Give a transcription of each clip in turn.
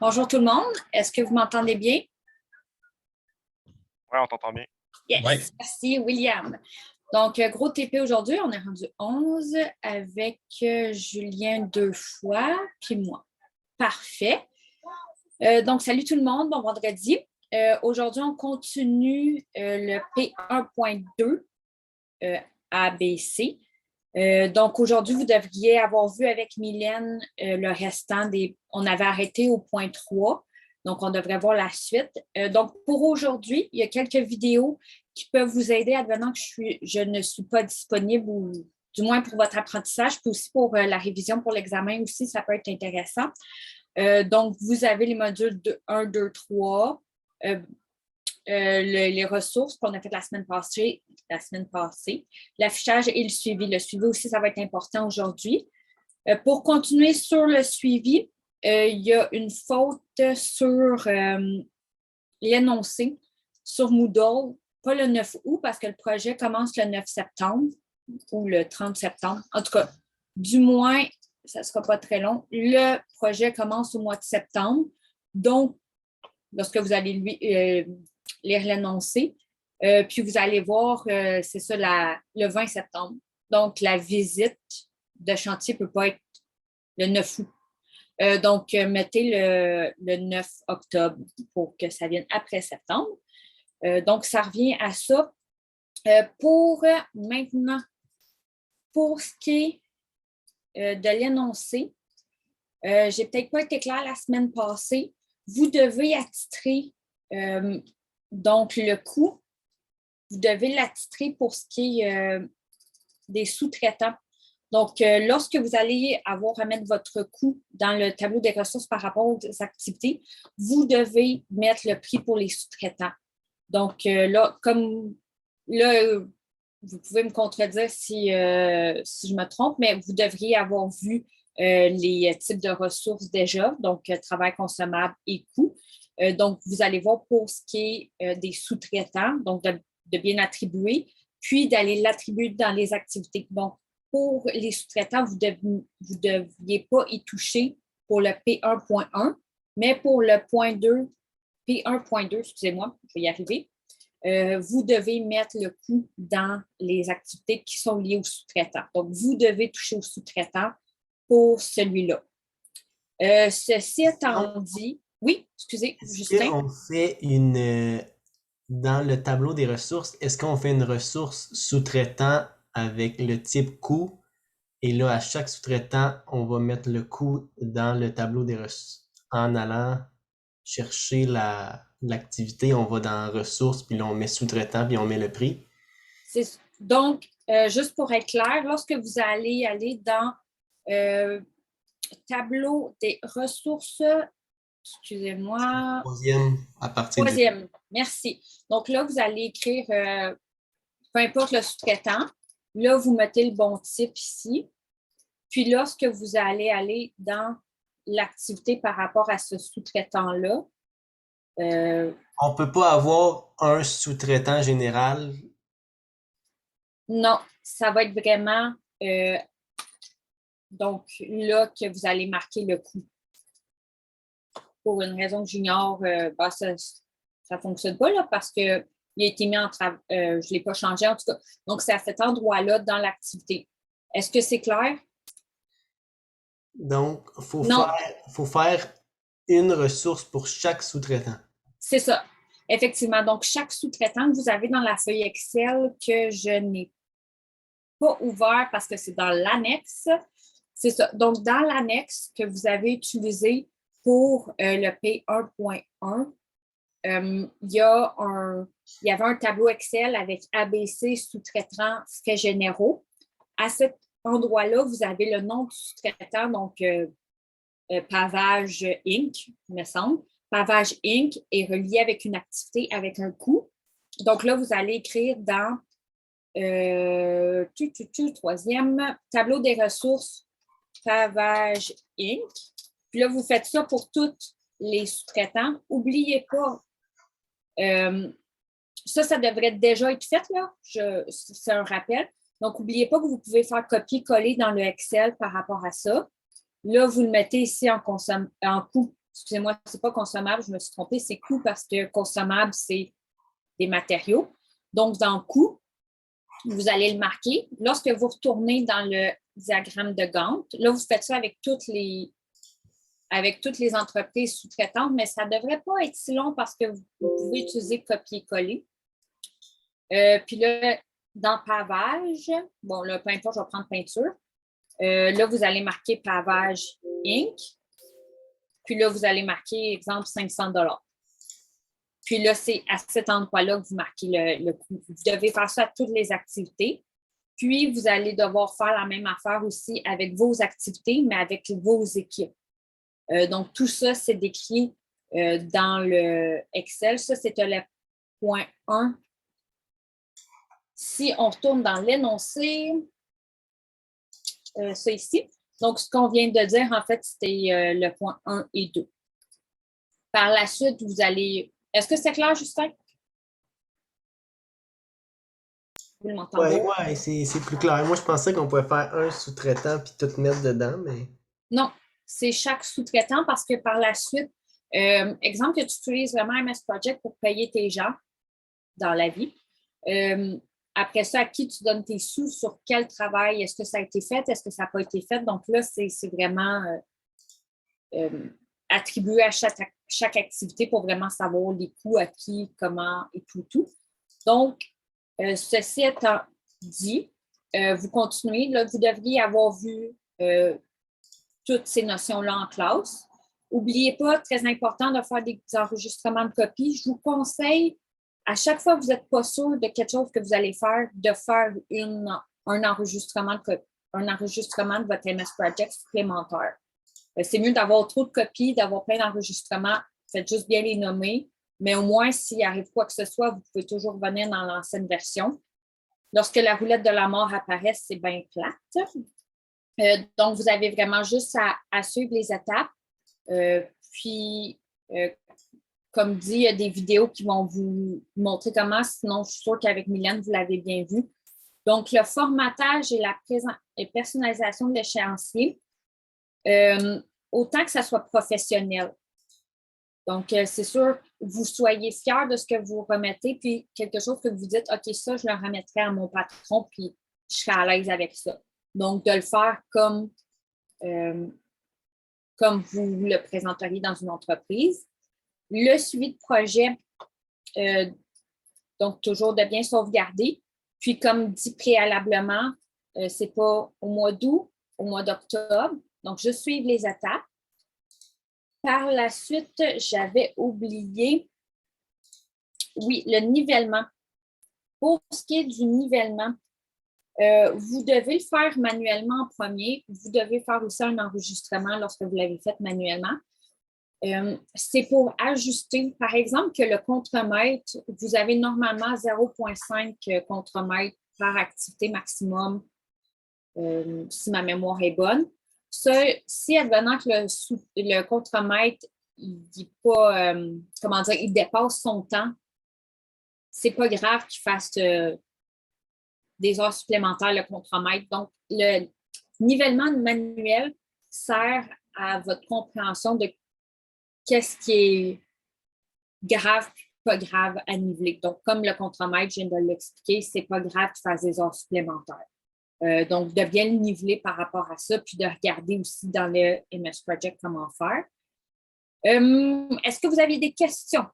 Bonjour tout le monde. Est-ce que vous m'entendez bien? Ouais, on t'entend bien. Yes, Oui. merci William. Donc, gros TP aujourd'hui, on est rendu 11 avec Julien deux fois, puis moi. Parfait. Donc, salut tout le monde, bon vendredi. Aujourd'hui, on continue le P1.2 ABC. Donc, aujourd'hui, vous devriez avoir vu avec Mylène le restant des... On avait arrêté au point 3, donc on devrait voir la suite. Donc, pour aujourd'hui, il y a quelques vidéos qui peuvent vous aider advenant que je ne suis pas disponible ou du moins pour votre apprentissage, puis aussi pour la révision pour l'examen aussi, ça peut être intéressant. Donc, vous avez les modules 1, 2, 3, les ressources qu'on a faites la semaine passée, l'affichage et le suivi. Le suivi aussi, ça va être important aujourd'hui. Pour continuer sur le suivi, il y a une faute sur l'énoncé sur Moodle, pas le 9 août parce que le projet commence le 9 septembre ou le 30 septembre. En tout cas, du moins, ça ne sera pas très long. Le projet commence au mois de septembre. Donc, lorsque vous allez lire l'énoncé, puis vous allez voir, c'est ça, le 20 septembre. Donc, la visite de chantier ne peut pas être le 9 août. Donc, mettez le 9 octobre pour que ça vienne après septembre. Donc, ça revient à ça. Pour maintenant, pour ce qui est de l'énoncé, j'ai peut-être pas été claire la semaine passée. Vous devez attitrer donc le coût. Vous devez l'attitrer pour ce qui est des sous-traitants. Donc, lorsque vous allez avoir à mettre votre coût dans le tableau des ressources par rapport aux activités, vous devez mettre le prix pour les sous-traitants. Donc, là, comme là, vous pouvez me contredire si je me trompe, mais vous devriez avoir vu les types de ressources déjà, donc travail consommable et coût. Donc, vous allez voir pour ce qui est des sous-traitants, donc de bien attribuer, puis d'aller l'attribuer dans les activités. Donc, pour les sous-traitants, vous ne deviez pas y toucher pour le P1.1, mais pour le P1.2, excusez-moi, je vais y arriver, vous devez mettre le coût dans les activités qui sont liées aux sous-traitants. Donc, vous devez toucher aux sous-traitants pour celui-là. Ceci étant dit, oui, excusez, Est-ce Justin. qu'on fait dans le tableau des ressources, est-ce qu'on fait une ressource sous-traitant avec le type coût? Et là, à chaque sous-traitant, on va mettre le coût dans le tableau des ressources. En allant chercher l'activité, on va dans ressources, puis là, on met sous-traitant, puis on met le prix. Donc, juste pour être clair, lorsque vous allez aller dans tableau des ressources, excusez-moi, Troisième, à partir du... troisième, merci. Donc là, vous allez écrire, peu importe le sous-traitant, là, vous mettez le bon type ici. Puis lorsque vous allez aller dans l'activité par rapport à ce sous-traitant-là, On peut pas avoir un sous-traitant général. non, ça va être vraiment donc là que vous allez marquer le coût. Pour une raison que j'ignore, ça ne fonctionne pas là, parce qu'il a été mis en travail. Je ne l'ai pas changé en tout cas. Donc, c'est à cet endroit-là dans l'activité. Est-ce que c'est clair? Donc, Non, faut faire une ressource pour chaque sous-traitant. c'est ça. Effectivement. Donc, chaque sous-traitant que vous avez dans la feuille Excel que je n'ai pas ouvert parce que c'est dans l'annexe, c'est ça. Donc, dans l'annexe que vous avez utilisé pour le P1.1, il y avait un tableau Excel avec ABC sous-traitants faits généraux. À cet endroit-là, vous avez le nom du sous-traitant, donc Pavage Inc., me semble. Pavage Inc. est relié avec une activité avec un coût. Donc là, vous allez écrire dans troisième, tableau des ressources Pavage Inc. Puis là, vous faites ça pour tous les sous-traitants. N'oubliez pas, ça devrait déjà être fait, là. C'est un rappel. Donc, n'oubliez pas que vous pouvez faire copier-coller dans le Excel par rapport à ça. Là, vous le mettez ici en coût excusez-moi, c'est pas consommable, je me suis trompée, c'est coût parce que consommable, c'est des matériaux. Donc, dans coût, vous allez le marquer. Lorsque vous retournez dans le diagramme de Gantt, là, vous faites ça avec toutes les entreprises sous-traitantes, mais ça ne devrait pas être si long parce que vous pouvez utiliser copier-coller. Puis là, dans pavage, bon, là, peu importe, je vais prendre peinture. Là, vous allez marquer pavage Inc. Puis là, vous allez marquer, exemple, 500 $. Puis là, c'est à cet endroit-là que vous marquez le coût. Vous devez faire ça à toutes les activités. Puis, vous allez devoir faire la même affaire aussi avec vos activités, mais avec vos équipes. Donc, tout ça, c'est décrit dans le Excel. Ça, c'était le point 1. Si on retourne dans l'énoncé, ça ici. Donc, ce qu'on vient de dire, en fait, c'était le point 1 et 2. Par la suite, vous allez... Est-ce que c'est clair, Justin? Vous m'entendez? Ouais, c'est plus clair. Moi, je pensais qu'on pouvait faire un sous-traitant puis tout mettre dedans, mais... Non, c'est chaque sous-traitant parce que par la suite, exemple que tu utilises vraiment MS Project pour payer tes gens dans la vie. Après ça, à qui tu donnes tes sous, sur quel travail, est-ce que ça a été fait, est-ce que ça n'a pas été fait? Donc là, c'est vraiment attribué à chaque activité pour vraiment savoir les coûts, à qui, comment et tout. Donc, ceci étant dit, vous continuez. Là, vous devriez avoir vu toutes ces notions-là en classe. N'oubliez pas, très important, de faire des enregistrements de copies. Je vous conseille, à chaque fois que vous n'êtes pas sûr de quelque chose que vous allez faire, de faire un enregistrement de votre MS Project supplémentaire. C'est mieux d'avoir trop de copies, d'avoir plein d'enregistrements. Faites juste bien les nommer. Mais au moins, s'il arrive quoi que ce soit, vous pouvez toujours revenir dans l'ancienne version. Lorsque la roulette de la mort apparaît, c'est bien plate. Donc, vous avez vraiment juste à suivre les étapes. Puis, comme dit, il y a des vidéos qui vont vous montrer comment, sinon, je suis sûre qu'avec Mylène, vous l'avez bien vu. Donc, le formatage et la personnalisation de l'échéancier, autant que ça soit professionnel. Donc, c'est sûr, vous soyez fiers de ce que vous remettez, puis quelque chose que vous dites, OK, ça, je le remettrai à mon patron, puis je serai à l'aise avec ça. Donc, de le faire comme vous le présenteriez dans une entreprise. Le suivi de projet, donc toujours de bien sauvegarder. Puis, comme dit préalablement, ce n'est pas au mois d'août, au mois d'octobre. Donc, je suive les étapes. Par la suite, j'avais oublié, oui, le nivellement. Pour ce qui est du nivellement, vous devez le faire manuellement en premier. Vous devez faire aussi un enregistrement lorsque vous l'avez fait manuellement. C'est pour ajuster, par exemple, que le contremètre, vous avez normalement 0,5 contremètre par activité maximum, si ma mémoire est bonne. Ça, si advenant que le contremètre, il dépasse son temps, c'est pas grave qu'il fasse des heures supplémentaires, le contremètre. Donc, le nivellement manuel sert à votre compréhension de qu'est-ce qui est grave et pas grave à niveler. Donc, comme le contremètre, je viens de l'expliquer, c'est pas grave qu'il fasse des heures supplémentaires. Donc, de bien le niveler par rapport à ça, puis de regarder aussi dans le MS Project comment faire. Est-ce que vous avez des questions?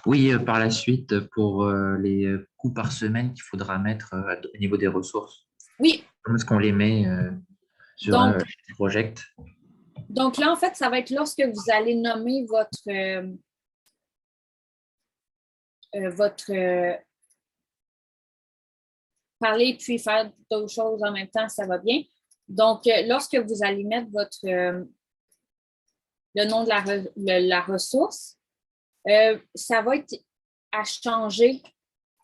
Oui, par la suite, pour les coûts par semaine qu'il faudra mettre au niveau des ressources. Oui. Comment est-ce qu'on les met sur Project? Donc là, en fait, ça va être lorsque vous allez nommer parler puis faire d'autres choses en même temps, ça va bien. Donc, lorsque vous allez mettre le nom de la ressource, ça va être à changer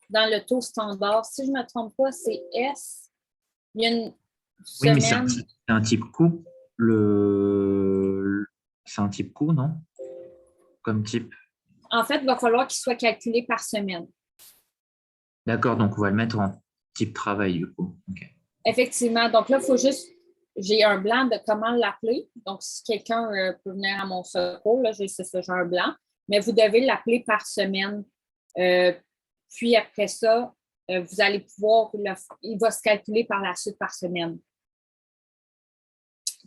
dans le taux standard. Si je ne me trompe pas, c'est S. Il y a une semaine... Oui, mais c'est un type coût. C'est un type coût, non? Comme type. En fait, il va falloir qu'il soit calculé par semaine. D'accord, donc on va le mettre en type travail, du coup. Okay. Effectivement. Donc là, il faut juste j'ai un blanc de comment l'appeler. Donc, si quelqu'un peut venir à mon secours, là, j'ai un blanc. Mais vous devez l'appeler par semaine. Puis après ça, vous allez pouvoir, il va se calculer par la suite par semaine.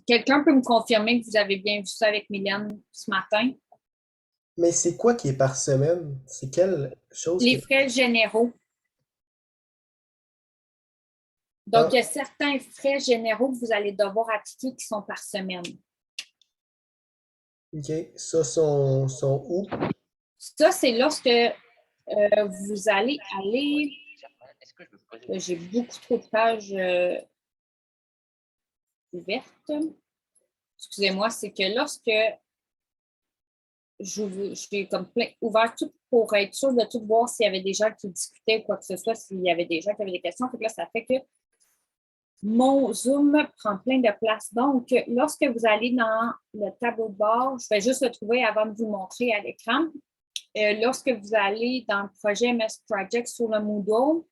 Quelqu'un peut me confirmer que vous avez bien vu ça avec Mylène ce matin? Mais c'est quoi qui est par semaine? C'est quelle chose qui Les est... frais généraux. Donc, Ah, il y a certains frais généraux que vous allez devoir appliquer qui sont par semaine. OK. Ça, sont où? Ça, c'est lorsque vous allez aller. Est-ce que je peux poser Là, j'ai beaucoup trop de pages ouvertes. Excusez-moi, c'est que lorsque j'ai comme plein ouvert tout pour être sûr de tout voir s'il y avait des gens qui discutaient ou quoi que ce soit, s'il y avait des gens qui avaient des questions. Fait que là, ça fait que mon Zoom prend plein de place. Donc, lorsque vous allez dans le tableau de bord, je vais juste le trouver avant de vous le montrer à l'écran. Lorsque vous allez dans le projet MS Project sur le Moodle,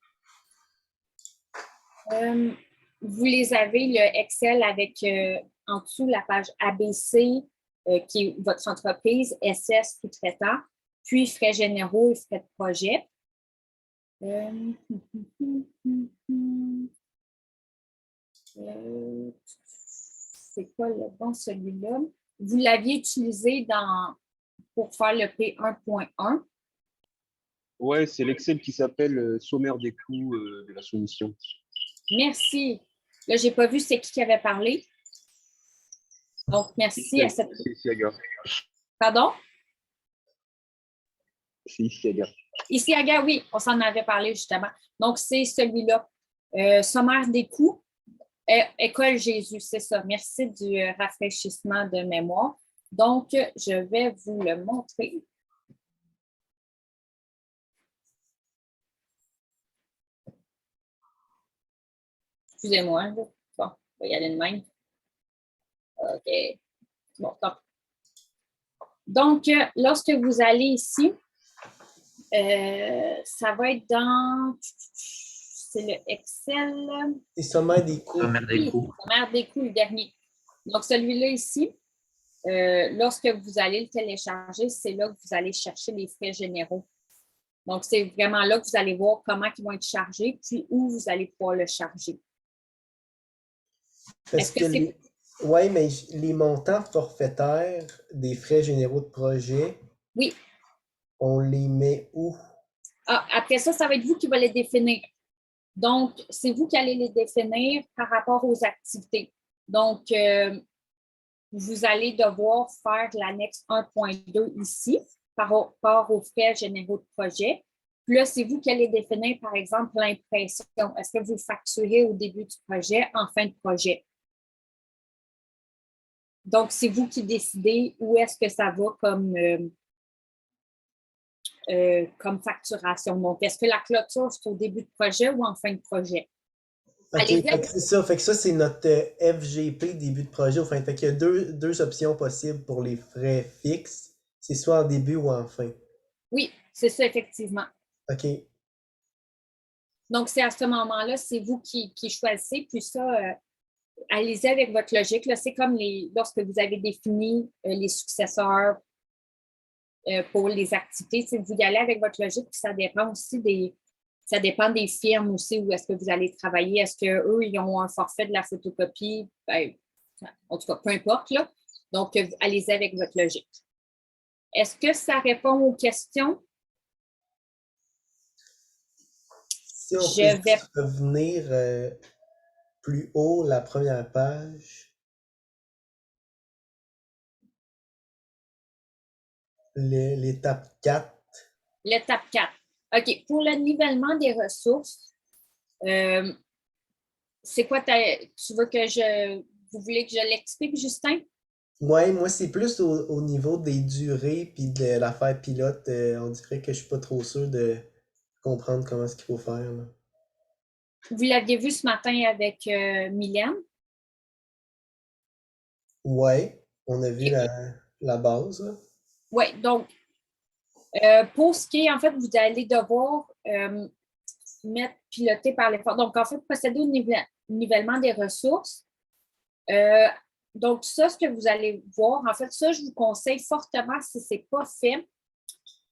vous les avez, le Excel avec en dessous la page ABC, qui est votre entreprise, SS sous-traitant, puis frais généraux et frais de projet. C'est quoi le bon celui-là? Vous l'aviez utilisé pour faire le P1.1. Ouais, c'est l'Excel qui s'appelle sommaire des coûts de la soumission. Merci. Là, je n'ai pas vu c'est qui avait parlé. Donc, merci à cette... C'est Isiaga. Pardon? C'est Isiaga. Isiaga, oui, on s'en avait parlé justement. Donc, c'est celui-là. Sommaire des coûts. École Jésus, c'est ça. Merci du rafraîchissement de mémoire. Donc, je vais vous le montrer. Excusez-moi. Bon, on va y aller de même. OK. Bon, donc, lorsque vous allez ici, ça va être dans... C'est le Excel. Les sommaires des coûts. sommaire des Oui, coûts? sommaire des coûts, le dernier. Donc, celui-là ici, lorsque vous allez le télécharger, c'est là que vous allez chercher les frais généraux. Donc, c'est vraiment là que vous allez voir comment ils vont être chargés, puis où vous allez pouvoir le charger. Parce Est-ce que c'est... Oui, mais les montants forfaitaires des frais généraux de projet, Oui. on les met où? Ah, après ça, ça va être vous qui va les définir. Donc, c'est vous qui allez les définir par rapport aux activités. Donc, vous allez devoir faire l'annexe 1.2 ici par rapport aux frais généraux de projet. Puis là, c'est vous qui allez définir, par exemple, l'impression. Est-ce que vous facturez au début du projet, en fin de projet? Donc, c'est vous qui décidez où est-ce que ça va comme facturation. Donc, est-ce que la clôture, c'est au début de projet ou en fin de projet? OK, Allez-y. fait que c'est ça. Fait que ça, c'est notre FGP début de projet. Enfin, fait qu'il y a deux options possibles pour les frais fixes. C'est soit en début ou en fin. Oui, c'est ça, effectivement. OK. Donc, c'est à ce moment-là, c'est vous qui choisissez. Puis ça, allez-y avec votre logique. Là, c'est comme lorsque vous avez défini les successeurs pour les activités. Vous y allez avec votre logique, puis ça dépend aussi ça dépend des firmes aussi où est-ce que vous allez travailler. Est-ce qu'eux, ils ont un forfait de la photocopie? Ben, en tout cas, peu importe, là. Donc, allez-y avec votre logique. Est-ce que ça répond aux questions? Si on peut Je vais... juste revenir plus haut, la première page. L'étape 4. L'étape 4. OK. Pour le nivellement des ressources, c'est quoi tu veux que vous voulez que je l'explique, Justin? Ouais, moi, c'est plus au niveau des durées puis de l'affaire pilote. On dirait que je suis pas trop sûr de comprendre comment ce qu'il faut faire, là. Vous l'aviez vu ce matin avec Mylène. Ouais, on a vu la base, là. Oui, donc, pour ce qui est, en fait, vous allez devoir mettre piloté par l'effort. Donc, en fait, procéder au nivellement des ressources. Euh, donc, ça, ce que vous allez voir, en fait, ça, je vous conseille fortement, si ce n'est pas fait,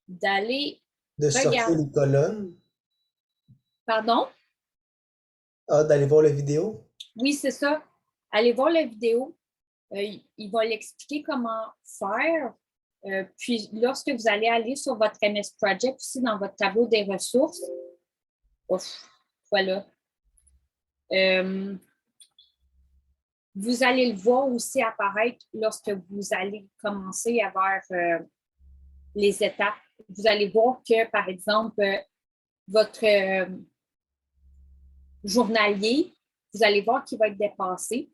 d'aller De sortir regarder. les colonnes. Pardon? Ah, d'aller voir la vidéo. Oui, c'est ça. Allez voir la vidéo. Il va l'expliquer comment faire. Puis, lorsque vous allez aller sur votre MS Project, aussi dans votre tableau des ressources, ouf, voilà. Vous allez le voir aussi apparaître lorsque vous allez commencer à faire les étapes. Vous allez voir que, par exemple, votre journalier, vous allez voir qu'il va être dépassé.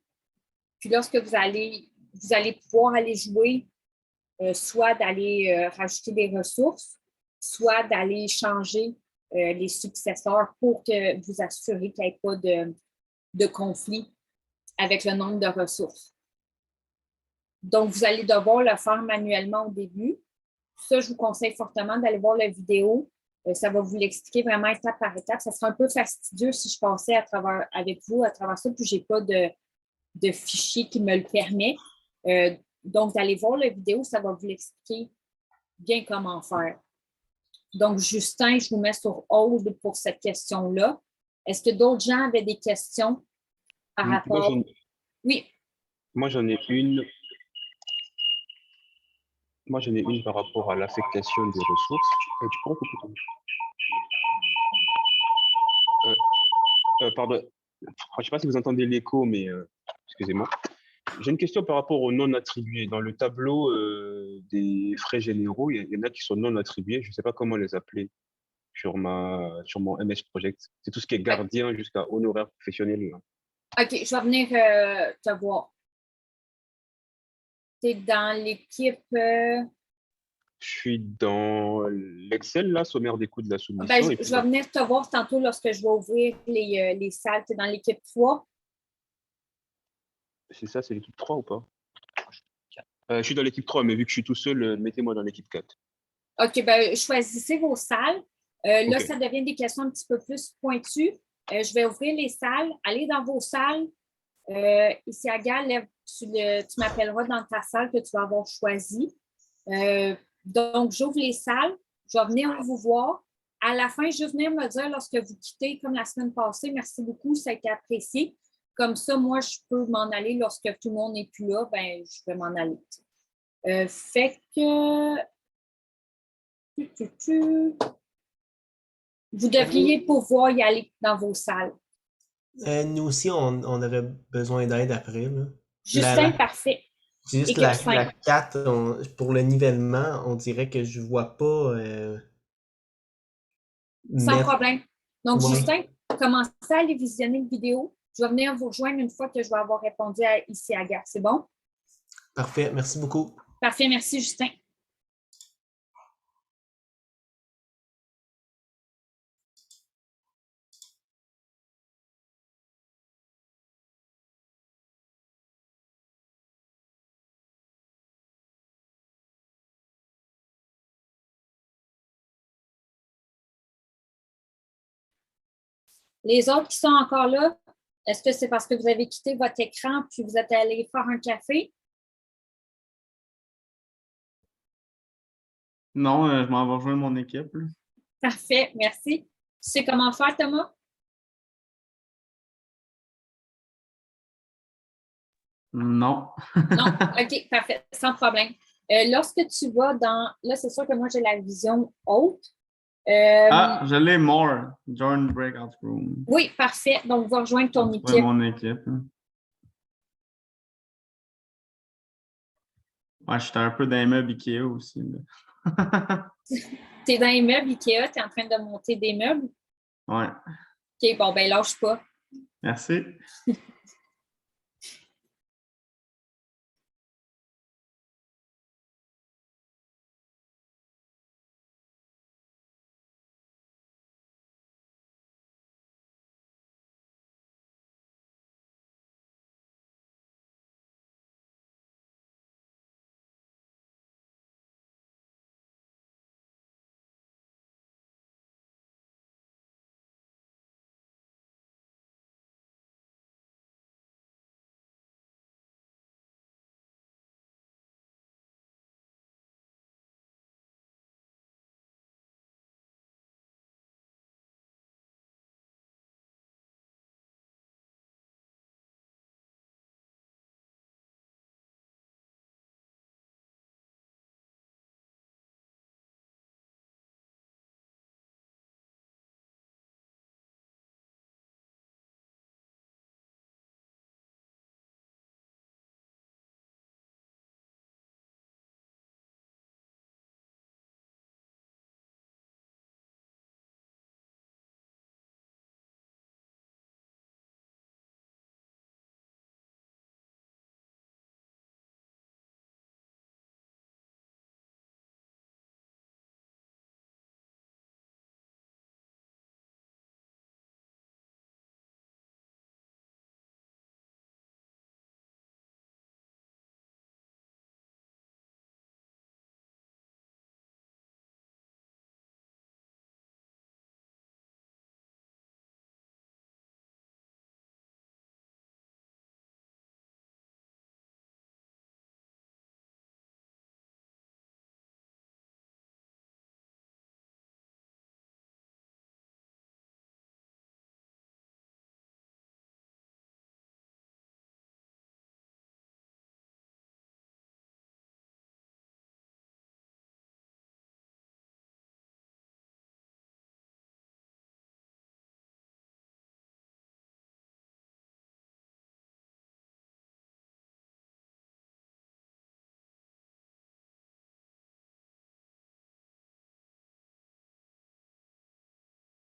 Puis lorsque vous allez pouvoir aller jouer, soit d'aller rajouter des ressources, soit d'aller changer les successeurs pour que vous assurez qu'il n'y ait pas de conflit avec le nombre de ressources. Donc, vous allez devoir le faire manuellement au début. Ça, je vous conseille fortement d'aller voir la vidéo. Ça va vous l'expliquer vraiment étape par étape. Ça serait un peu fastidieux si je passais avec vous à travers ça, puis je n'ai pas de fichier qui me le permet. Donc, d'aller voir la vidéo, ça va vous l'expliquer bien comment faire. Donc, Justin, je vous mets sur hold pour cette question-là. Est-ce que d'autres gens avaient des questions par rapport... Oui. Moi, j'en ai une. Moi, j'en ai une par rapport à l'affectation des ressources. Tu pourrais couper ton... pardon. Je ne sais pas si vous entendez l'écho, mais excusez-moi. J'ai une question par rapport aux non attribués. Dans le tableau des frais généraux, il y en a qui sont non attribués. Je ne sais pas comment les appeler sur mon MS Project. C'est tout ce qui est gardien jusqu'à honoraire professionnel. Là. OK, je vais venir te voir. Tu es dans l'équipe... Je suis dans l'Excel, là, sommaire des coûts de la soumission. Ben, je vais venir te voir tantôt lorsque je vais ouvrir les salles. Tu es dans l'équipe 3. C'est ça, c'est l'équipe 3 ou pas? Je suis dans l'équipe 3, mais vu que je suis tout seul, mettez-moi dans l'équipe 4. OK, ben, choisissez vos salles. Là, OK. ça devient des questions un petit peu plus pointues. Je vais ouvrir les salles. Allez dans vos salles. Ici, Agathe, tu m'appelleras dans ta salle que tu vas avoir choisie. Donc, j'ouvre les salles. Je vais venir vous voir. À la fin, je vais venir me dire lorsque vous quittez, comme la semaine passée, merci beaucoup, ça a été apprécié. Comme ça, moi, je peux m'en aller lorsque tout le monde n'est plus là, ben, je vais m'en aller. Fait que... Vous devriez pouvoir y aller dans vos salles. Nous aussi, on aurait besoin d'aide après. Là. Justin, parfait. C'est juste la 4, pour le nivellement, on dirait que je vois pas. Sans problème. Donc, ouais. Justin, commencez à aller visionner une vidéo. Je vais venir vous rejoindre une fois que je vais avoir répondu ici à Agathe. C'est bon? Parfait. Merci beaucoup. Parfait. Merci, Justin. Les autres qui sont encore là, est-ce que c'est parce que vous avez quitté votre écran puis vous êtes allé faire un café? Non, je m'en vais rejoindre mon équipe. Là. Parfait, merci. Tu sais comment faire, Thomas? Non. Non? OK, parfait, sans problème. Lorsque tu vas dans... Là, c'est sûr que moi, j'ai la vision haute. Je l'ai, more. Join breakout room. Oui, parfait. Donc, va rejoindre ton équipe. Mon équipe. Ouais, j'étais un peu dans les meubles Ikea aussi. Tu es dans les meubles Ikea, tu es en train de monter des meubles? Ouais. OK, bon, ben lâche pas. Merci.